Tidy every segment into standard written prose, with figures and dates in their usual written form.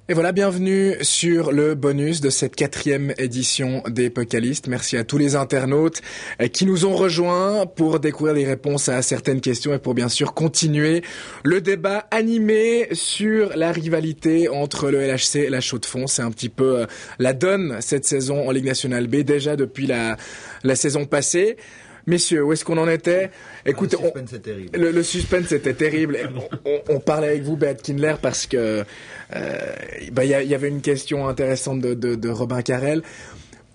Et voilà, bienvenue sur le bonus de cette 4e édition des Pokalistes. Merci à tous les internautes qui nous ont rejoints pour découvrir les réponses à certaines questions et pour bien sûr continuer le débat animé sur la rivalité entre le LHC et la Chaux-de-Fonds. C'est un petit peu la donne cette saison en Ligue nationale B, déjà depuis la saison passée. Messieurs, où est-ce qu'on en était? Écoutez, le suspense était terrible. On parlait avec vous, Beat Kindler, parce que y avait une question intéressante de Robin Carrel.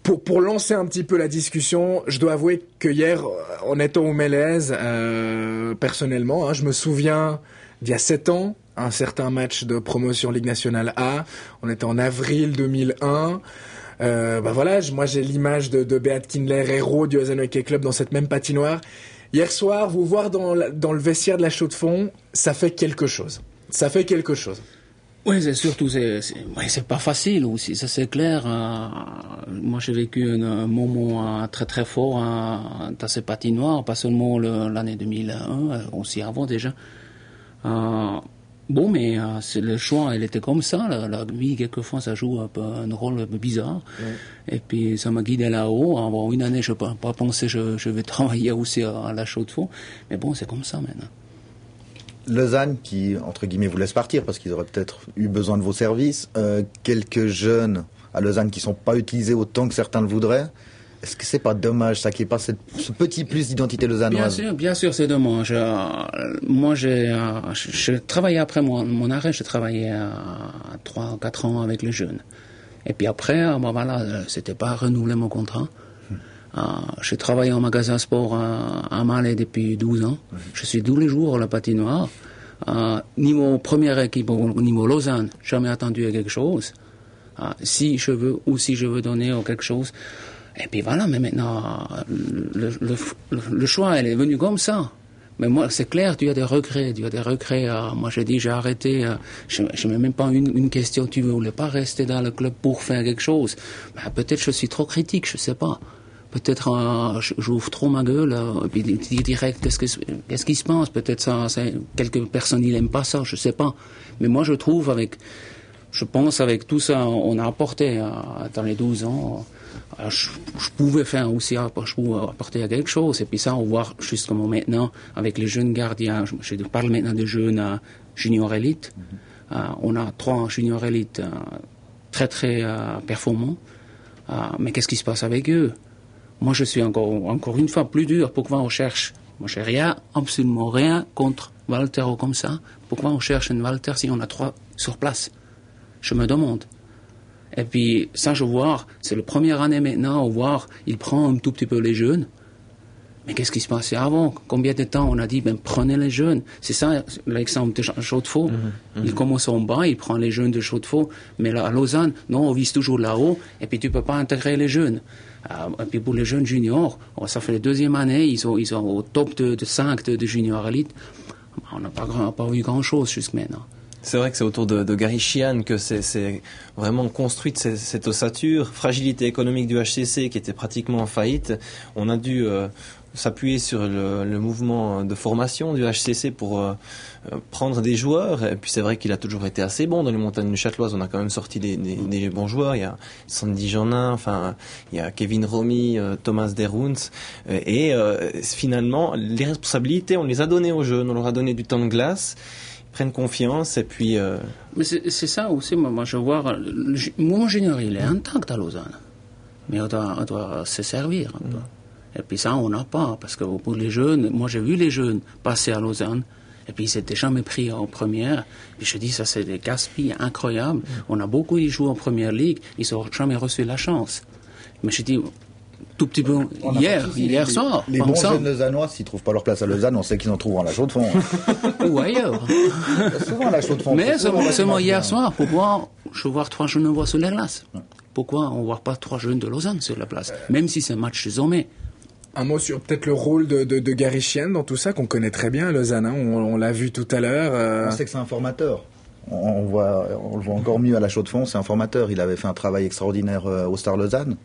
Pour lancer un petit peu la discussion, je dois avouer que hier, en étant au Mélèze, personnellement, je me souviens d'il y a 7 ans, un certain match de promotion Ligue nationale A. On était en avril 2001. Moi j'ai l'image de Beat Kindler, héros du Hazen Hockey Club dans cette même patinoire. Hier soir, vous voir dans le vestiaire de la Chaux-de-Fonds, ça fait quelque chose. Oui, c'est surtout, c'est pas facile aussi, ça c'est clair. Moi j'ai vécu un moment très très fort dans ces patinoires, pas seulement l'année 2001, aussi avant déjà. Bon, mais c'est le choix, il était comme ça. La vie, quelquefois, ça joue un rôle un peu bizarre. Ouais. Et puis, ça m'a guidé là-haut. Avant une année, je n'ai pas pensé que je vais travailler aussi à la Chaux-de-Fonds. Mais bon, c'est comme ça maintenant. Lausanne, qui, entre guillemets, vous laisse partir parce qu'ils auraient peut-être eu besoin de vos services. Quelques jeunes à Lausanne qui ne sont pas utilisés autant que certains le voudraient. Est-ce que c'est pas dommage, ça, qu'il n'y ait pas ce petit plus d'identité lausannoise? Bien sûr, c'est dommage. Moi, je travaillais après mon arrêt, j'ai travaillé 3 ou 4 ans avec les jeunes. Et puis après, c'était pas renouvelé mon contrat. J'ai travaillé en magasin sport à Malais depuis 12 ans. Je suis tous les jours à la patinoire. Niveau première équipe, au niveau Lausanne, jamais attendu à quelque chose. Si je veux donner quelque chose. Et puis voilà, mais maintenant, le choix, il est venu comme ça. Mais moi, c'est clair, tu as des regrets. Moi, j'ai arrêté. Je n'ai même pas une question. Tu ne voulais pas rester dans le club pour faire quelque chose. Peut-être je suis trop critique, je ne sais pas. Peut-être j'ouvre trop ma gueule. Et puis direct, qu'est-ce qui se passe? Peut-être quelques personnes, ils n'aiment pas ça, je ne sais pas. Mais moi, je pense avec tout ça, on a apporté dans les 12 ans. Je pouvais faire aussi, je pouvais apporter quelque chose. Et puis ça, on voit justement maintenant avec les jeunes gardiens. Je parle maintenant des jeunes juniors élites. On a 3 juniors élites très très performants. Mais qu'est-ce qui se passe avec eux? Moi, je suis encore une fois plus dur. Pourquoi on cherche? Moi, je n'ai absolument rien contre Walter ou comme ça. Pourquoi on cherche un Walter si on a 3 sur place? Je me demande. Et puis, ça, je vois, c'est la première année maintenant, il prend un tout petit peu les jeunes. Mais qu'est-ce qui se passait avant? Combien de temps on a dit, prenez les jeunes? C'est ça, l'exemple de Chaux-de-Fonds. Il commence en bas, il prend les jeunes de Chaux-de-Fonds. Mais là, à Lausanne, non, on vise toujours là-haut, et puis tu peux pas intégrer les jeunes. Et puis pour les jeunes juniors, ça fait la 2e année, ils sont au top de 5 de juniors élites. On n'a pas vu grand-chose jusqu'à maintenant. C'est vrai que c'est autour de Gary Sheehan que c'est vraiment construite cette ossature. Fragilité économique du HCC qui était pratiquement en faillite. On a dû s'appuyer sur le mouvement de formation du HCC pour prendre des joueurs. Et puis c'est vrai qu'il a toujours été assez bon dans les montagnes du Châteloise. On a quand même sorti des bons joueurs. Il y a Sandy Jeanin, il y a Kevin Romy, Thomas Deruns. Et finalement, les responsabilités, on les a données aux jeunes. On leur a donné du temps de glace. Prennent confiance et puis... Mais c'est ça aussi, moi je vois, le mouvement junior il est intact à Lausanne, mais on doit se servir. Et puis ça on n'a pas, parce que pour les jeunes, moi j'ai vu les jeunes passer à Lausanne, et puis ils n'étaient jamais pris en première, et je dis ça c'est des gaspilles incroyables. On a beaucoup de joueurs en première ligue, ils n'ont jamais reçu la chance. Mais je dis... tout petit peu hier soir. Les bons jeunes lausannois, s'ils ne trouvent pas leur place à Lausanne, on sait qu'ils en trouveront à la Chaux-de-Fonds. Ou ailleurs. Souvent à la Chaux-de-Fonds. Mais seulement hier soir, pourquoi je vois 3 jeunes voix sur la glace? Pourquoi on ne voit pas 3 jeunes de Lausanne sur la place? Même si c'est un match désormais. Un mot sur peut-être le rôle de Gary Sheehan dans tout ça, qu'on connaît très bien à Lausanne. On l'a vu tout à l'heure. On sait que c'est un formateur. On le voit encore mieux à la Chaux-de-Fonds, c'est un formateur. Il avait fait un travail extraordinaire au Star Lausanne.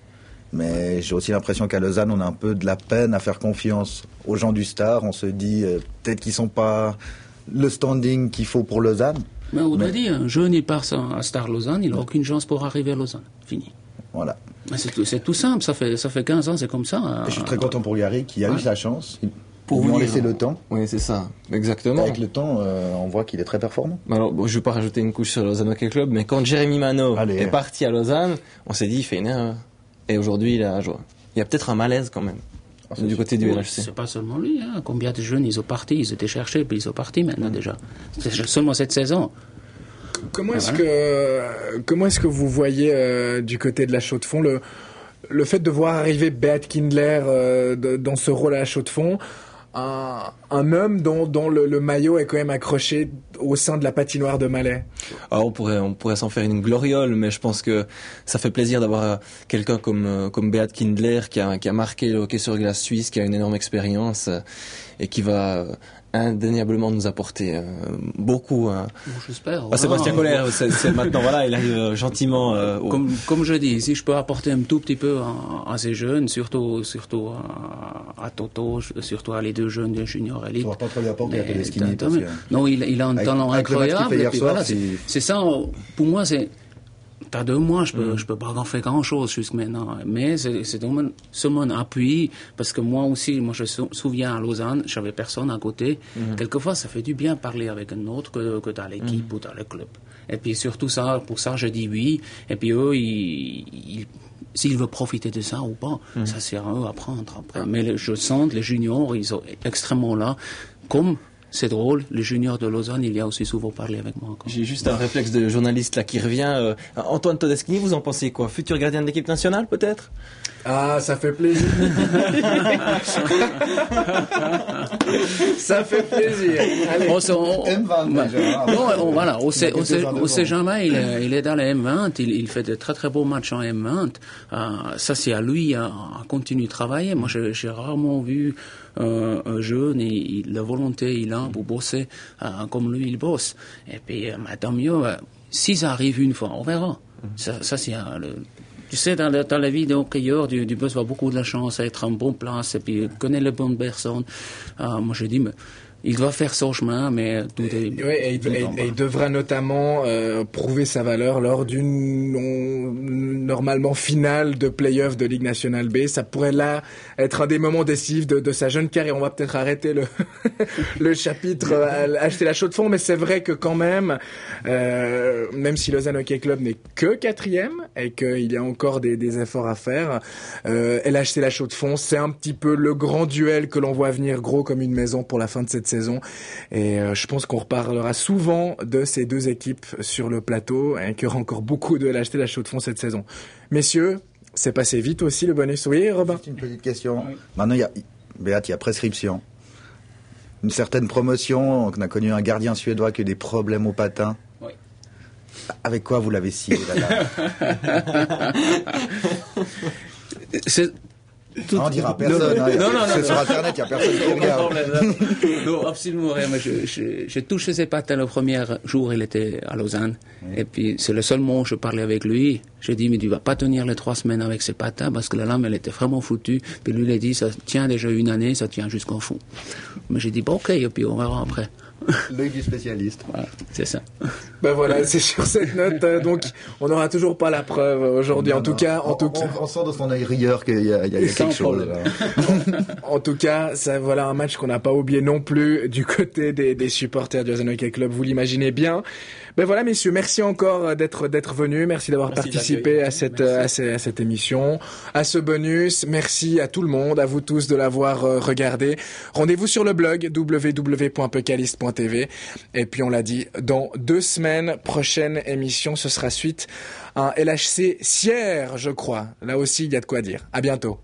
Mais j'ai aussi l'impression qu'à Lausanne, on a un peu de la peine à faire confiance aux gens du Star. On se dit peut-être qu'ils ne sont pas le standing qu'il faut pour Lausanne. Mais on a dit, un jeune, il part à Star Lausanne, il n'a aucune chance pour arriver à Lausanne. Fini. Voilà. C'est tout simple, ça fait 15 ans, c'est comme ça. Et je suis très content pour Gary qui a eu sa chance. Pour lui vous laisser le temps. Oui, c'est ça, exactement. Avec le temps, on voit qu'il est très performant. Alors, bon, je ne vais pas rajouter une couche sur le Lausanne Hockey Club, mais quand Jérémy Mano est parti à Lausanne, on s'est dit, il fait une erreur. Et aujourd'hui, il y a peut-être un malaise quand même, du côté du LHC. C'est pas seulement lui, hein. Combien de jeunes ils sont partis, ils étaient cherchés, puis ils sont partis maintenant déjà. C'est seulement cette saison. Comment est-ce que vous voyez du côté de la Chaux-de-Fonds le fait de voir arriver Beat Kindler dans ce rôle à la Chaux-de-Fonds, un homme dont le maillot est quand même accroché au sein de la patinoire de Malais? Alors on pourrait s'en faire une gloriole, mais je pense que ça fait plaisir d'avoir quelqu'un comme Beat Kindler qui a marqué le hockey sur glace suisse, qui a une énorme expérience et qui va indéniablement nous apporter beaucoup. Bon, j'espère. Sébastien Koller, c'est maintenant, voilà, il arrive gentiment. Comme je dis, si je peux apporter un tout petit peu à ces jeunes, surtout à Toto, surtout à les deux jeunes de Junior Elite. On va pas trop lui apporter à Tedeschini. Non, il a un talent incroyable. Et puis voilà, soir, c'est ça, pour moi, c'est. T'as 2 mois, je peux pas en faire grand chose jusqu'à maintenant. Mais c'est seulement un appui, parce que moi aussi, je me souviens à Lausanne, j'avais personne à côté. Quelquefois, ça fait du bien parler avec un autre que dans l'équipe ou dans le club. Et puis surtout ça, pour ça, je dis oui. Et puis eux, s'ils veulent profiter de ça ou pas, ça sert à eux à prendre après. Mais je sens les juniors, ils sont extrêmement là, comme. C'est drôle, les juniors de Lausanne, il y a aussi souvent parlé avec moi. J'ai juste un réflexe de journaliste là qui revient. Antoine Todeschini, vous en pensez quoi? Futur gardien de l'équipe nationale peut-être? Ah, ça fait plaisir. Ça fait plaisir. Allez. Voilà, on sait jamais, il est dans les M20, il fait de très très beaux matchs en M20. Ça c'est à lui à continuer de travailler. Moi j'ai rarement vu un jeune, et la volonté il a pour bosser comme lui il bosse. Et puis tant mieux, si ça arrive une fois, on verra. Ça c'est tu sais, dans la vie d'un hockeyeur, du boss avoir beaucoup de la chance à être en bonne place et puis connaître les bonnes personnes. Moi, je dis, mais il doit faire son chemin, mais tout est... Oui, et il devra notamment prouver sa valeur lors d'une normalement finale de play-off de Ligue nationale B. Ça pourrait là être un des moments décisifs de sa jeune carrière. On va peut-être arrêter le chapitre acheter la Chaux-de-Fonds, mais c'est vrai que quand même si Lausanne Hockey Club n'est que 4e et qu'il y a encore des efforts à faire, LHC la Chaux-de-Fonds, c'est un petit peu le grand duel que l'on voit venir gros comme une maison pour la fin de cette saison. Et je pense qu'on reparlera souvent de ces deux équipes sur le plateau et qu'il y aura encore beaucoup de LHC la Chaux-de-Fonds cette saison. Messieurs, c'est passé vite aussi le bonus. Oui, Robin? Juste une petite question. Oui. Maintenant, il y a prescription. Une certaine promotion, on a connu un gardien suédois qui a eu des problèmes au patin. Oui. Avec quoi vous l'avez scié là? On dira personne. Non. C'est sur Internet, il n'y a personne qui regarde. Non, absolument rien. J'ai touché ses patins le premier jour, il était à Lausanne. Oui. Et puis, c'est le seul moment où je parlais avec lui. J'ai dit, mais tu vas pas tenir les 3 semaines avec ses patins parce que la lame, elle était vraiment foutue. Puis lui, il a dit, ça tient déjà une année, ça tient jusqu'au fond. Mais j'ai dit, bon, ok, et puis on verra après. L'œil du spécialiste. Voilà, c'est ça. Ben voilà, c'est sur cette note. Donc, on n'aura toujours pas la preuve aujourd'hui. En tout cas, on sent dans son œil rieur qu'il y a quelque chose. En tout cas, ça, voilà un match qu'on n'a pas oublié non plus du côté des supporters du Lausanne Hockey Club. Vous l'imaginez bien. Ben voilà, messieurs, merci encore d'être venus. Merci d'avoir participé à cette émission, à ce bonus. Merci à tout le monde, à vous tous de l'avoir regardé. Rendez-vous sur le blog www.peucaliste.tv. Et puis, on l'a dit, dans 2 semaines, prochaine émission, ce sera suite à un LHC Sierre, je crois. Là aussi, il y a de quoi dire. À bientôt.